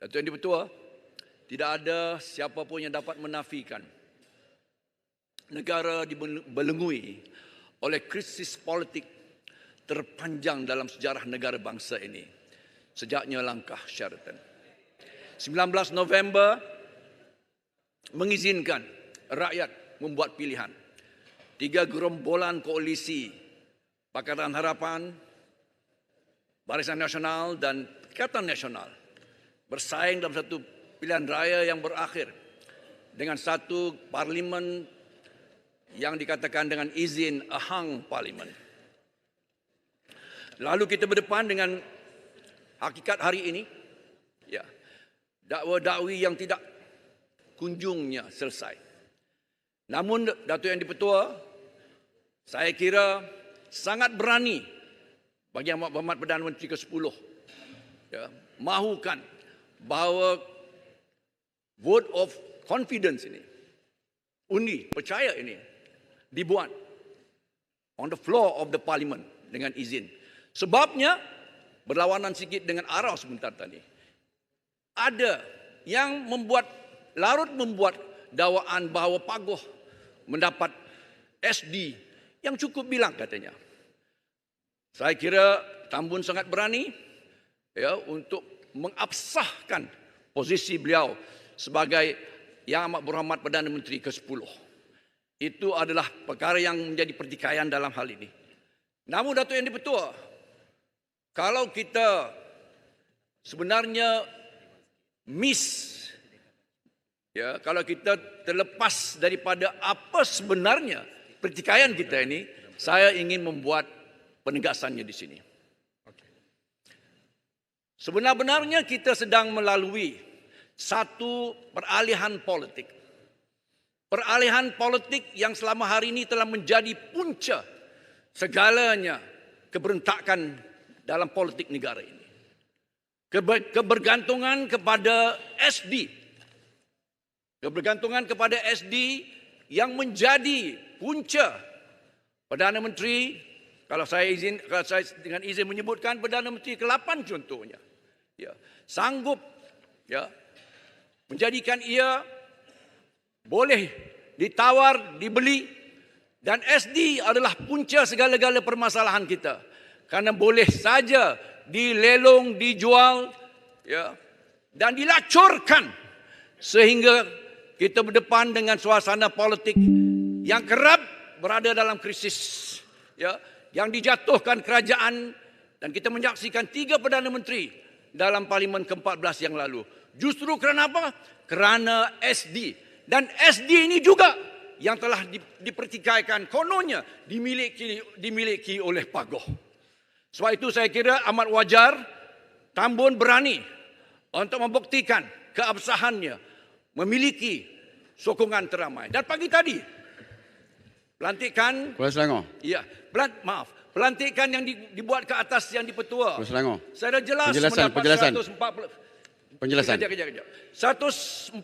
Datuk Yang di-Pertua, tidak ada siapa pun yang dapat menafikan negara dibelengui oleh krisis politik terpanjang dalam sejarah negara bangsa ini sejaknya langkah Sheraton. 19 November mengizinkan rakyat membuat pilihan. 3 gerombolan koalisi Pakatan Harapan, Barisan Nasional dan Pakatan Nasional bersaing dalam satu pilihan raya yang berakhir dengan satu parlimen yang dikatakan dengan izin a hung parlimen. Lalu kita berdepan dengan hakikat hari ini, ya, dakwa-dakwi yang tidak kunjungnya selesai. Namun Datuk Yang di-Pertua, saya kira sangat berani bagi Amat Berhormat Perdana Menteri ke-10 ya, mahukan bahawa vote of confidence ini, undi percaya ini dibuat on the floor of the parliament dengan izin. Sebabnya berlawanan sikit dengan arah sebentar tadi. Ada yang larut membuat dakwaan bahawa Pagoh mendapat SD yang cukup bilang katanya. Saya kira Tambun sangat berani ya untuk mengabsahkan posisi beliau sebagai Yang Amat Berhormat Perdana Menteri ke-10. Itu adalah perkara yang menjadi pertikaian dalam hal ini. Namun Datuk Yang di-Pertua, kalau kita sebenarnya ya, kalau kita terlepas daripada apa sebenarnya pertikaian kita ini, saya ingin membuat penegasannya di sini. Sebenar-benarnya kita sedang melalui satu peralihan politik. Peralihan politik yang selama hari ini telah menjadi punca segalanya keberontakan dalam politik negara ini. Kebergantungan kepada SD. Kebergantungan kepada SD yang menjadi punca Perdana Menteri, kalau saya dengan izin menyebutkan Perdana Menteri ke-8 contohnya. Ya, sanggup ya menjadikan ia boleh ditawar, dibeli, dan SD adalah punca segala-gala permasalahan kita. Karena boleh saja dilelong, dijual ya, dan dilacurkan sehingga kita berdepan dengan suasana politik yang kerap berada dalam krisis ya, yang dijatuhkan kerajaan, dan kita menyaksikan 3 Perdana Menteri dalam Parlimen ke-14 yang lalu. Justru kerana apa? Kerana SD. Dan SD ini juga yang telah dipertikaikan kononnya dimiliki oleh Pagoh. Sebab itu saya kira amat wajar Tambun berani untuk membuktikan keabsahannya, memiliki sokongan teramai. Dan pagi tadi pelantikan Kuala Selangor. Ya, pelantikan yang dibuat ke atas Yang di-Pertua. Saya dah jelas Penjelasan. 147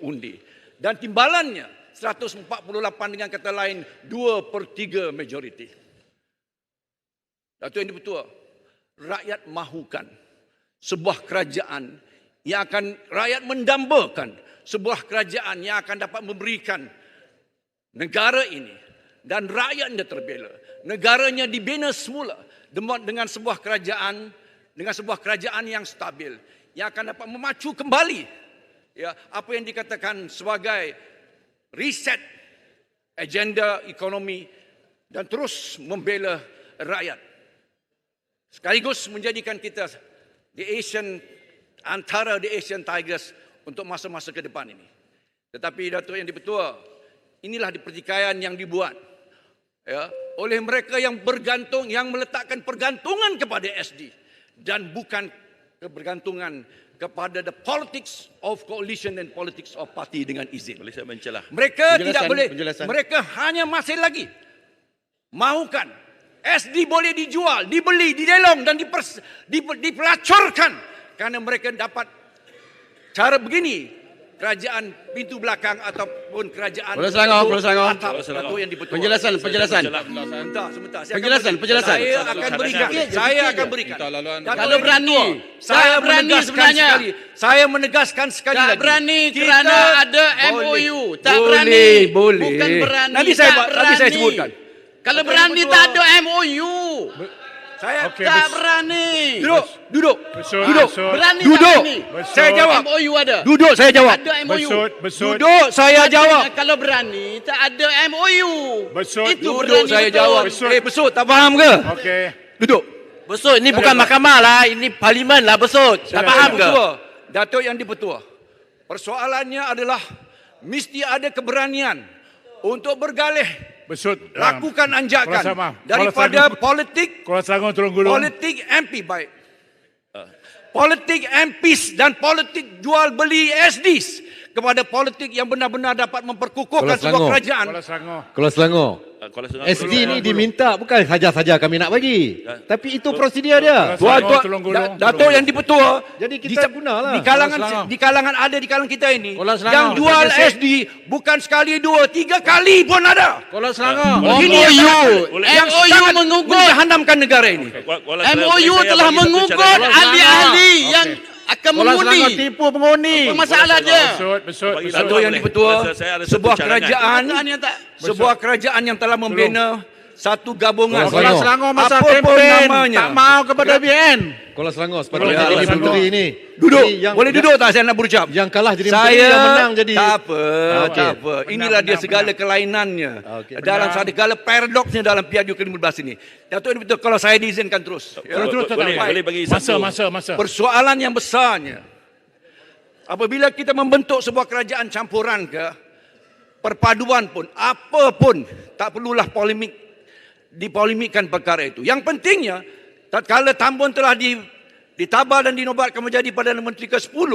undi. Dan timbalannya 148 dengan kata lain 2/3 majoriti. Datuk Yang di-Pertua, rakyat mahukan sebuah kerajaan yang akan rakyat mendambakan, sebuah kerajaan yang akan dapat memberikan negara ini dan rakyatnya terbela. Negaranya dibina semula dengan sebuah kerajaan yang stabil, yang akan dapat memacu kembali ya apa yang dikatakan sebagai reset agenda ekonomi dan terus membela rakyat. Sekaligus menjadikan kita antara the Asian Tigers untuk masa-masa ke depan ini. Tetapi Datuk Yang di-Pertua, inilah pertikaian yang dibuat ya, oleh mereka yang bergantung, yang meletakkan pergantungan kepada SD dan bukan kebergantungan kepada the politics of coalition and politics of party dengan izin. Boleh saya mencelah? Mereka tidak boleh. Mereka hanya masih lagi mahukan SD boleh dijual, dibeli, dilelong dan dipelacurkan kerana mereka dapat cara begini kerajaan pintu belakang ataupun kerajaan Kuala Selangor, Kuala Selangor. atap Datuk Yang di-Pertua. Penjelasan. Sebentar. Penjelasan. Saya akan berikan. Kalau berani, Saya tak berani menegaskan sebenarnya. sekali. Saya menegaskan sekali Tak lagi. berani Kita kerana ada boleh. MOU. Tak berani. Boleh. Bukan berani. Nanti saya sebutkan. Kalau Datuk berani Yang tak Pertua. ada MOU. Saya Okey, Tak berani. duduk. Besut, Duduk. besut. Berani tak Duduk. berani? Saya jawab. MOU ada. Duduk saya jawab. Ada MOU. Besut. Duduk saya jawab. Kalau berani tak ada MOU. Besut. Itu Duduk berani saya betul. jawab. Besut. Besut tak faham ke? Okey. Duduk. Besut, ini bukan mahkamah lah, ini parlimen lah Besut. Tak faham ke? Datuk Yang di-Pertua. Persoalannya adalah mesti ada keberanian untuk bergalih, Besut. lakukan anjakan Kuala Selangor. daripada politik Kuala Selangor tolong gulung. politik MP baik. Politik MPs dan politik jual beli SDs kepada politik yang benar-benar dapat memperkukuhkan Kuala sebuah Selangor. kerajaan. Kuala Selangor. Kuala Selangor. Kuala Selangor. SD ni diminta bukan saja-saja kami nak bagi. Tapi itu prosedur dia. Kuala Tuan-tuan, tolong gulung. Datuk Yang di-Pertua, Jadi kita gunalah. di kalangan Kuala Selangor. di kalangan ada di kalangan kita ini Kuala Selangor. yang jual SD bukan sekali dua, 3 kali pun ada. Kuala Selangor. Ini yang MOU sangat mengugut. menjahanamkan negara ini. MOU telah mengugut ahli-ahli yang akan mengundi. tipu pengundi. Apa masalah dia? Besut. Datuk Yang di-Pertua, Saya ada sebuah satu cadangan. kerajaan, Tuan yang tak sebuah kerajaan yang telah membina satu gabungan. Kuala Selangor masa apapun kempen namanya. tak mau kepada BN. Kuala Selangor Kuala sepatutnya jadi Selangor. menteri ini. Duduk. Ini Boleh duduk tak saya nak berucap? Yang kalah jadi menteri, Saya yang menang jadi. tak apa, Okey. tak apa. Inilah dia Benar, segala benar. kelainannya Okey. dalam segala paradoksnya dalam Piagam ke-15 ini. Datuk Yang betul kalau saya diizinkan terus. Terus, Boleh bagi satu. Masa. Persoalan yang besarnya apabila kita membentuk sebuah kerajaan campuran ke perpaduan pun apa pun tak perlulah dipolemikkan perkara itu. Yang pentingnya tatkala Tambun telah ditabar dan dinobatkan menjadi Perdana Menteri ke-10,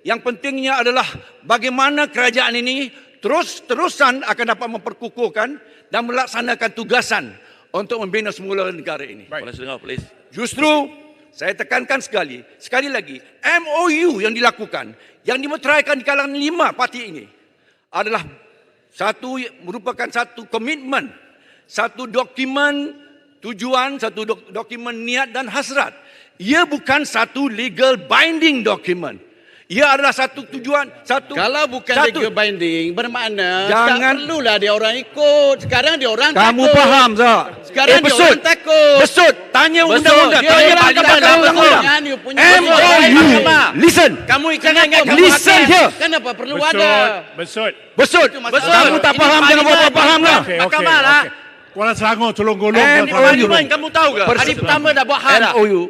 yang pentingnya adalah bagaimana kerajaan ini terus-terusan akan dapat memperkukuhkan dan melaksanakan tugasan untuk membina semula negara ini. Kuala Selangor, please. Justru saya tekankan sekali lagi, MOU yang dilakukan, yang dimeteraikan di kalangan 5 parti ini adalah merupakan satu komitmen, satu dokumen tujuan, satu dokumen niat dan hasrat. Ia bukan satu legal binding document. Ia adalah satu tujuan, Kalau bukan legal binding, bermakna Jangan- tak perlulah dia orang ikut. Sekarang dia orang Kamu takut. faham tak? Sekarang dia orang takut. Besut, tanya Besut, undang-undang, dia tanya orang parlimen, takut. undang-undang. Jangan you punya MOU. Listen. Kamu ingat kamu Listen hakim. here. Kenapa perlu ada? Besut. Besut, masalah. kamu tak Ini faham jangan parlimen. buat faham lah. Okey. Mahkamah lah. Kuala Selangor tolong gulung. MOU. Parlimen kamu tahu ke? Hari pertama dah buat hal dah. MOU,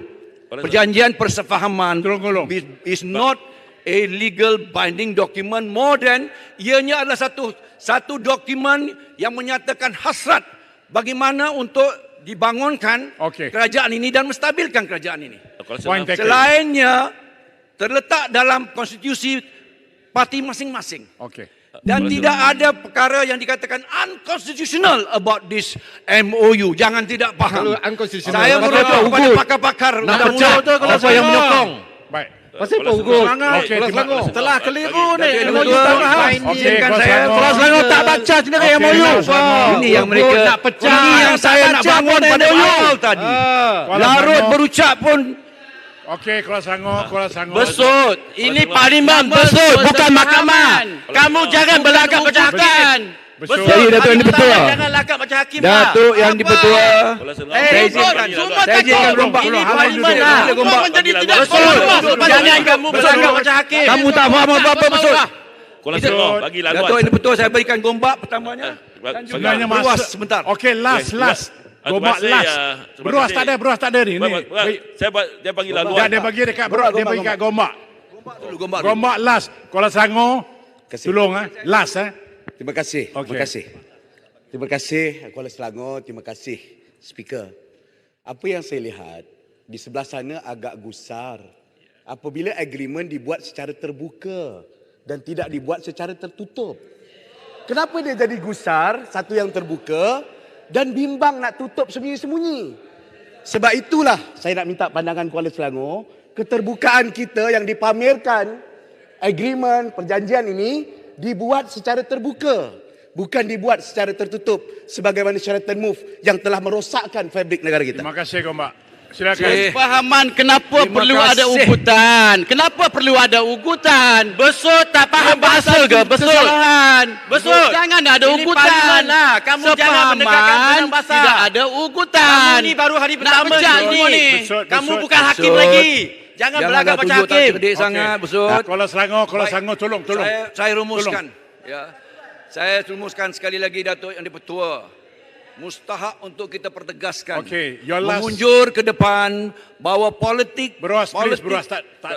perjanjian persefahaman, Tolong gulung. is not a legal binding document more than ianya adalah satu dokumen yang menyatakan hasrat bagaimana untuk dibangunkan Okey. kerajaan ini dan menstabilkan kerajaan ini. Kuala Point Selangor. taken. Selainnya terletak dalam konstitusi parti masing-masing. Okey. Dan tidak ada perkara yang dikatakan unconstitutional about this MOU. Jangan tidak faham. Kalau unconstitutional, Saya pasal merujuk apa kepada ugut? pakar-pakar Nak undang-undang. pecah tu kalau apa yang menyokong. Baik. Pasal apa Kuala ugut? Selangor. Okey, Kuala terima Selangor. kasih. Telah keliru ni. Jadi, MOU betul. tak faham. Okey, Izinkan Kuala saya. Selangor. Kuala Selangor tak baca sendiri Okey, MOU. Kuala Selangor. Ini yang Ugut mereka nak pecah. Ini yang saya nak baca bangun pun pada MOU. awal tadi. Kuala Larut Selangor. berucap pun Okey, Kuala Selangor. Kuala Selangor. Besut, ini Selangor. parlimen Besut, bukan mahkamah. Kamu jangan berlagak macam hakim. Besut. Jadi, Datuk Yang di-Pertua. Jangan lagak macam hakim lah. Datuk Yang di-Pertua. Kuala Selangor. Saya Semua izinkan. semua Saya izinkan takut. rombak. Ini Halang parlimen duduk. lah. Boleh gombak. Semua menjadi tidak Besut. hormat. Jangan kamu berlagak macam hakim. Kamu tak faham apa-apa Besut. Kuala Selangor, bagilah Datuk luas. Yang di-Pertua saya berikan gombak pertamanya. Dan juga Sebenarnya berluas masa. sebentar. Okey, last. Terima Gomak kasih, last. terima Beruas kasih. tak ada ni. Dia panggil lagu. Dia bagi dekat beruas, dia bagi kat gomak. Dulu gombak dulu. Gomak last. Kuala Selangor. Tolong last Terima kasih. Okey. Terima kasih. Terima kasih Kuala Selangor, terima kasih speaker. Apa yang saya lihat di sebelah sana agak gusar apabila agreement dibuat secara terbuka dan tidak dibuat secara tertutup. Kenapa dia jadi gusar satu yang terbuka dan bimbang nak tutup sembunyi-sembunyi? Sebab itulah saya nak minta pandangan Kuala Selangor, keterbukaan kita yang dipamerkan agreement, perjanjian ini dibuat secara terbuka. Bukan dibuat secara tertutup sebagaimana Sheraton Move yang telah merosakkan fabrik negara kita. Terima kasih Gombak. Silakan. Kefahaman kenapa Terima perlu kasih. ada ugutan. Kenapa perlu ada ugutan? Besut tak faham bahasa ke? Besut. Besut. Jangan ada Ini ugutan. parlimen lah. Kamu jangan menegakkan Sepahaman, benang basah. tidak ada ugutan. Kamu ni baru hari pertama Nak pecah semua ni. ni. Besut, Kamu besut. bukan hakim Besut. lagi. Jangan berlagak Janganlah macam tunjuk tak hakim. cerdik sangat, Besut. Kuala Selangor, Baik. tolong. Saya rumuskan. Ya. Saya rumuskan sekali lagi, Datuk Yang di-Pertua. Mustahak untuk kita pertegaskan. Okey, your last- Mengunjur ke depan bahawa politik... Beruas, please, politik- beruas.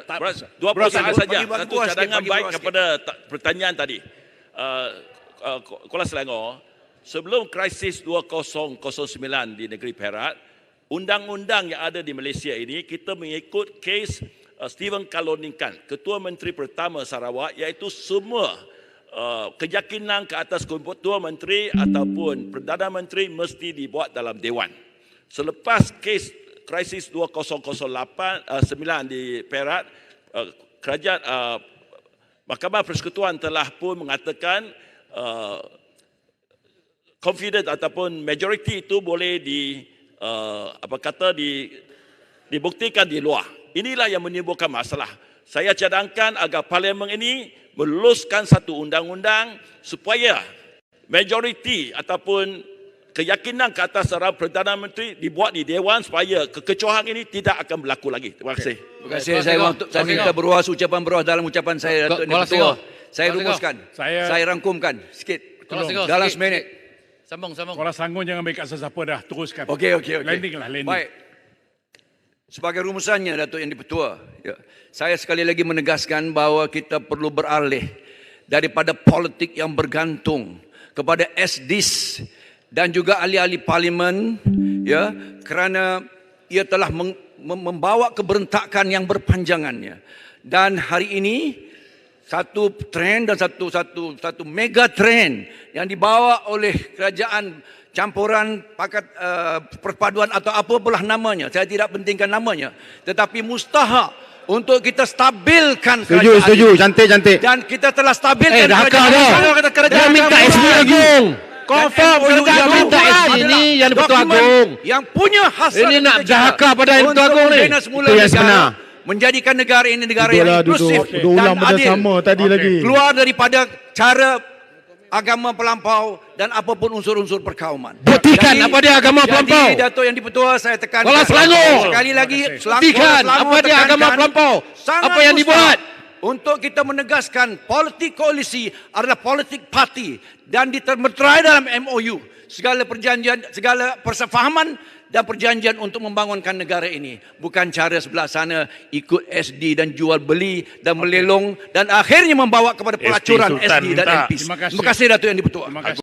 Beras, dua Beras, pertanyaan Abang. saja. Bagi Satu buas, cadangan bagi baik buas kepada pertanyaan tadi. Kuala Selangor, sebelum krisis 2009 di negeri Perak, undang-undang yang ada di Malaysia ini, kita mengikut kes Stephen Kaloningkan, Ketua Menteri Pertama Sarawak, iaitu semua keyakinan ke atas Ketua Menteri ataupun Perdana Menteri mesti dibuat dalam Dewan. Selepas kes krisis 2009 di Perak, kerajaan Mahkamah Persekutuan telah pun mengatakan confident ataupun majority itu boleh dibuktikan di luar. Inilah yang menimbulkan masalah. Saya cadangkan agar parlimen ini meluluskan satu undang-undang supaya majoriti ataupun keyakinan ke atas seorang Perdana Menteri dibuat di Dewan supaya kekecohan ini tidak akan berlaku lagi. Terima kasih. Terima kasih. Saya minta ucapan beruas dalam ucapan saya, Datuk Yang Kuala di-Pertua. Selangor. Saya Kuala rumuskan. Selangor. Saya rangkumkan sikit. Kuala Selangor, Dalam sikit, seminit. Sambung. Kuala Selangor jangan ambil kat siapa dah. Teruskan. Okey. Landing lah, landing. Baik. Sebagai rumusannya, Datuk Yang di-Pertua, ya, saya sekali lagi menegaskan bahawa kita perlu beralih daripada politik yang bergantung kepada SDIS dan juga ahli-ahli parlimen, ya, kerana ia telah membawa keberontakan yang berpanjangannya. Dan hari ini satu trend dan satu mega trend yang dibawa oleh kerajaan campuran pakat perpaduan atau apa pula namanya, saya tidak pentingkan namanya, tetapi mustahak untuk kita stabilkan Setuju, cantik. dan kita telah stabilkan Dah kau dah. Dia minta SB Agung. Confirm dia minta SB ni yang di-Pertua Agung. yang punya hasrat Ini nak kita jahaka pada Yang di-Pertua untuk Agung ni. membina semula Itu yang negara, sebenar. menjadikan negara ini negara Itulah yang inklusif duduk ulang dan benda adil. sama tadi Okey. lagi. Keluar daripada cara agama pelampau dan apapun unsur-unsur perkauman. Buktikan apa dia agama pelampau. Jadi Datuk Yang di-Pertua, saya tekankan Kuala Selangor. sekali lagi, Buktikan apa dia agama pelampau. sangat Apa yang dibuat. untuk kita menegaskan politik koalisi adalah politik parti dan ditermeterai dalam MOU. Segala perjanjian, segala persefahaman dan perjanjian untuk membangunkan negara ini. Bukan cara sebelah sana ikut SD dan jual beli dan melelong dan akhirnya membawa kepada pelacuran Sultan SD dan minta. MPs. Terima kasih. Terima kasih Datuk Yang di-Pertua. Terima kasih.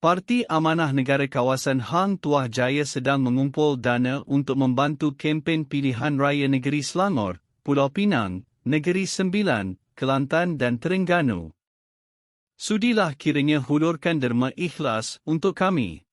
Parti Amanah Negara Kawasan Hang Tuah Jaya sedang mengumpul dana untuk membantu kempen pilihan raya negeri Selangor, Pulau Pinang, Negeri Sembilan, Kelantan dan Terengganu. Sudilah kiranya hulurkan derma ikhlas untuk kami.